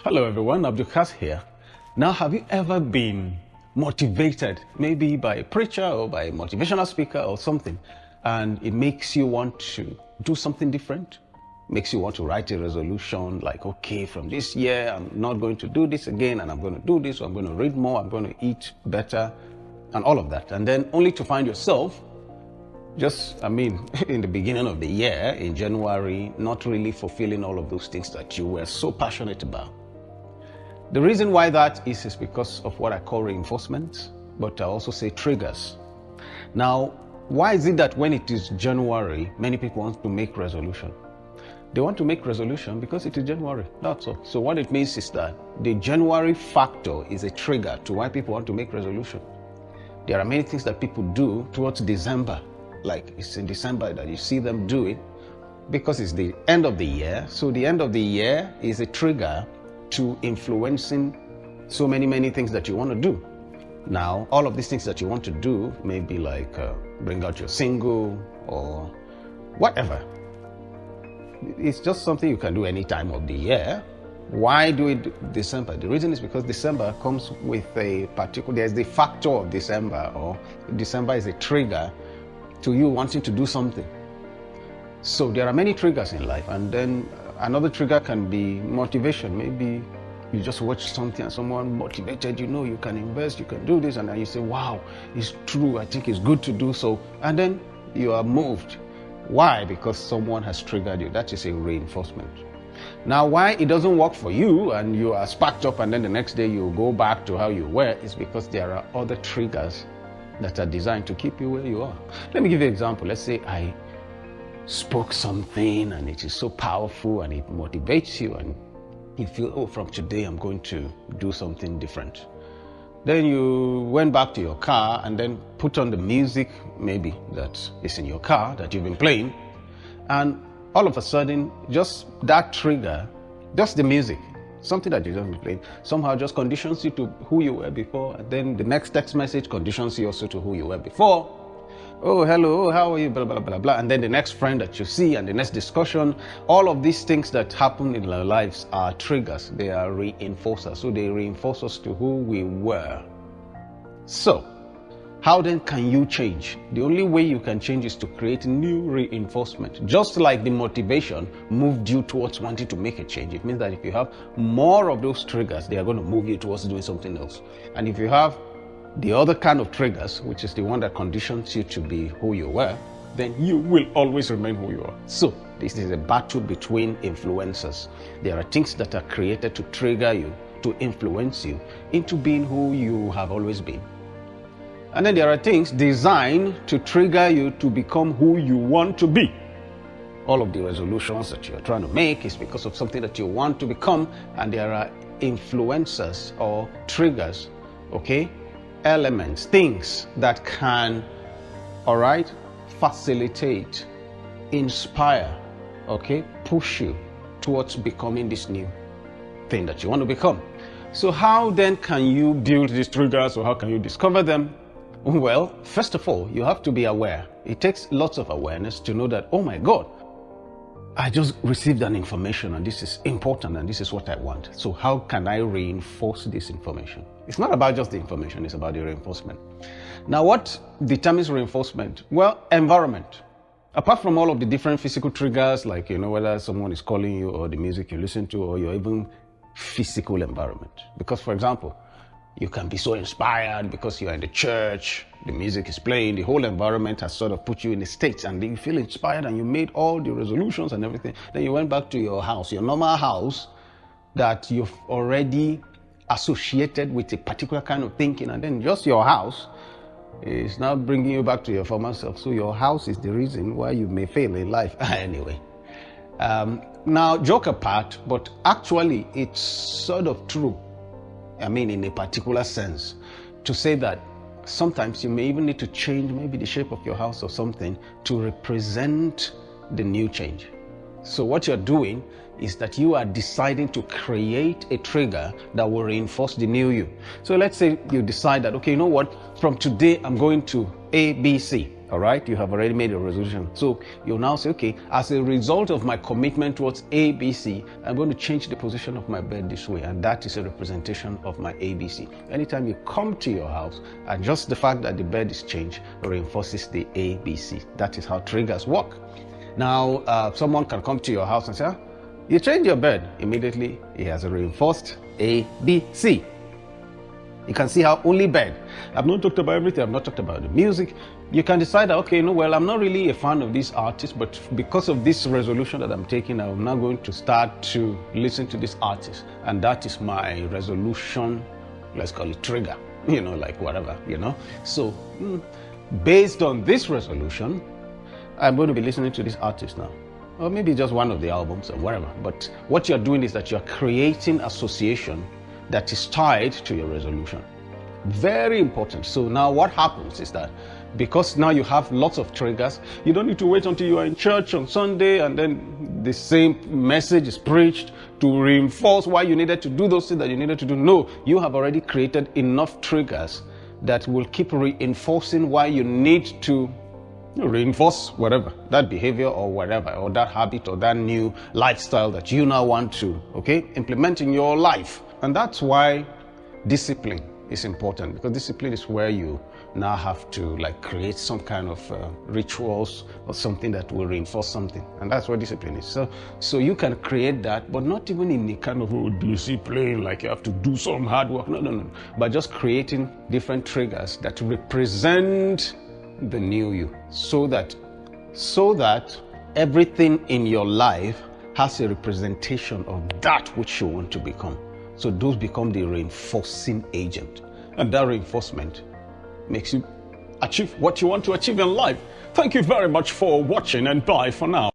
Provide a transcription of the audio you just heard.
Hello everyone, Abdul Khas here. Now, have you ever been motivated, maybe by a preacher or by a motivational speaker or something, and it makes you want to do something different? Makes you want to write a resolution like, okay, from this year, I'm not going to do this again, and I'm going to do this, or I'm going to read more, I'm going to eat better, and all of that. And then only to find yourself in the beginning of the year, in January, not really fulfilling all of those things that you were so passionate about. The reason why that is because of what I call reinforcement, but I also say triggers. Now, why is it that when it is January, many people want to make resolution? They want to make resolution because it is January, that's all. So what it means is that the January factor is a trigger to why people want to make resolution. There are many things that people do towards December, like it's in December that you see them do it because it's the end of the year. So the end of the year is a trigger to influencing so many things that you want to do. Now, all of these things that you want to do, maybe like bring out your single or whatever. It's just something you can do any time of the year. Why do it December? The reason is because December comes with there's the factor of December, or December is a trigger to you wanting to do something. So there are many triggers in life, and then another trigger can be motivation. Maybe you just watch something and someone motivated you can invest, you can do this, and then you say, wow, it's true, I think it's good to do so, and then you are moved. Why? Because someone has triggered you. That is a reinforcement. Now, why it doesn't work for you and you are sparked up and then the next day you go back to how you were is because there are other triggers that are designed to keep you where you are. Let me give you an example. Let's say I spoke something and it is so powerful and it motivates you and you feel, oh, from today I'm going to do something different. Then you went back to your car and then put on the music maybe that is in your car that you've been playing, and all of a sudden just that trigger, just the music, something that you just been playing, somehow just conditions you to who you were before, and then the next text message conditions you also to who you were before. Oh, hello, how are you, blah, blah, blah, blah. And then the next friend that you see and the next discussion, all of these things that happen in our lives are triggers. They are reinforcers. So they reinforce us to who we were. So, how then can you change? The only way you can change is to create new reinforcement. Just like the motivation moved you towards wanting to make a change. It means that if you have more of those triggers, they are going to move you towards doing something else. And if you have the other kind of triggers, which is the one that conditions you to be who you were, then you will always remain who you are. So this is a battle between influencers. There are things that are created to trigger you, to influence you into being who you have always been. And then there are things designed to trigger you to become who you want to be. All of the resolutions that you're trying to make is because of something that you want to become, and there are influencers or triggers, okay? Elements, things that can, facilitate, inspire, push you towards becoming this new thing that you want to become. So how then can you build these triggers, or how can you discover them? Well, first of all, you have to be aware. It takes lots of awareness to know that, oh my God, I just received an information and this is important and this is what I want. So how can I reinforce this information? It's not about just the information, it's about the reinforcement. Now, what determines reinforcement? Well, environment. Apart from all of the different physical triggers, like, whether someone is calling you or the music you listen to or your even physical environment. Because, for example, you can be so inspired because you are in the church, the music is playing, the whole environment has sort of put you in a state, and you feel inspired and you made all the resolutions and everything. Then you went back to your house, your normal house that you've already associated with a particular kind of thinking, and then just your house is now bringing you back to your former self. So your house is the reason why you may fail in life. Anyway, now joke apart, but actually it's sort of true. In a particular sense, to say that sometimes you may even need to change maybe the shape of your house or something to represent the new change. So what you're doing is that you are deciding to create a trigger that will reinforce the new you. So let's say you decide that, okay, you know what, from today I'm going to ABC. All right, you have already made a resolution. So you'll now say, okay, as a result of my commitment towards ABC, I'm going to change the position of my bed this way. And that is a representation of my ABC. Anytime you come to your house, and just the fact that the bed is changed reinforces the ABC. That is how triggers work. Now, someone can come to your house and say, you change your bed. Immediately, it has a reinforced ABC. You can see how only bed. I've not talked about everything. I've not talked about the music. You can decide that, okay, well, I'm not really a fan of this artist, but because of this resolution that I'm taking, I'm now going to start to listen to this artist. And that is my resolution, let's call it trigger, like whatever, So based on this resolution, I'm going to be listening to this artist now. Or maybe just one of the albums or whatever. But what you're doing is that you're creating association that is tied to your resolution. Very important. So now what happens is that because now you have lots of triggers, you don't need to wait until you are in church on Sunday and then the same message is preached to reinforce why you needed to do those things that you needed to do. No, you have already created enough triggers that will keep reinforcing why you need to reinforce whatever, that behavior or whatever, or that habit or that new lifestyle that you now want to, implement in your life. And that's why discipline is important, because discipline is where you now have to create some kind of rituals or something that will reinforce something. And that's what discipline is. So you can create that, but not even in the kind of discipline, like you have to do some hard work. No. But just creating different triggers that represent the new you, so that everything in your life has a representation of that which you want to become. So those become the reinforcing agent. And that reinforcement makes you achieve what you want to achieve in life. Thank you very much for watching, and bye for now.